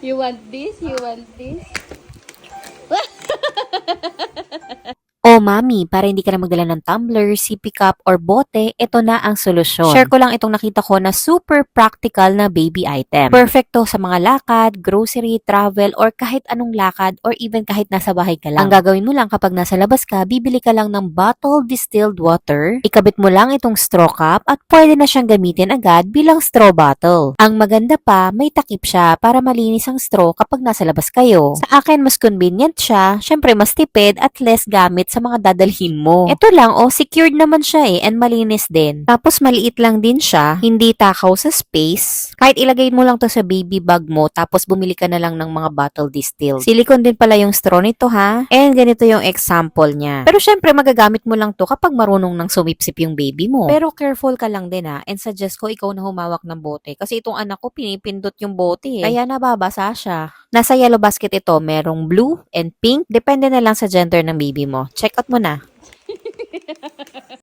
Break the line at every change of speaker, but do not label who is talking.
You want this? You want this?
O mami, para hindi ka na magdala ng tumbler, sippy cup, or bote, ito na ang solusyon. Share ko lang itong nakita ko na super practical na baby item. Perfect to sa mga lakad, grocery, travel, or kahit anong lakad, or even kahit nasa bahay ka lang. Ang gagawin mo lang kapag nasa labas ka, bibili ka lang ng bottled distilled water, ikabit mo lang itong straw cup, at pwede na siyang gamitin agad bilang straw bottle. Ang maganda pa, may takip siya para malinis ang straw kapag nasa labas kayo. Sa akin, mas convenient siya, syempre mas tipid at less gamit sa mga dadalhin mo. Ito lang, secured naman siya and malinis din. Tapos maliit lang din siya, hindi takaw sa space. Kahit ilagay mo lang to sa baby bag mo, tapos bumili ka na lang ng mga bottle distilled. Silicone din pala yung straw nito ha, and ganito yung example niya. Pero syempre magagamit mo lang to kapag marunong nang sumipsip yung baby mo. Pero careful ka lang din ha, and suggest ko ikaw na humawak ng bote. Kasi itong anak ko pinipindot yung bote kaya nababasa siya. Nasa yellow basket ito, merong blue and pink. Depende na lang sa gender ng baby mo. Check out mo na.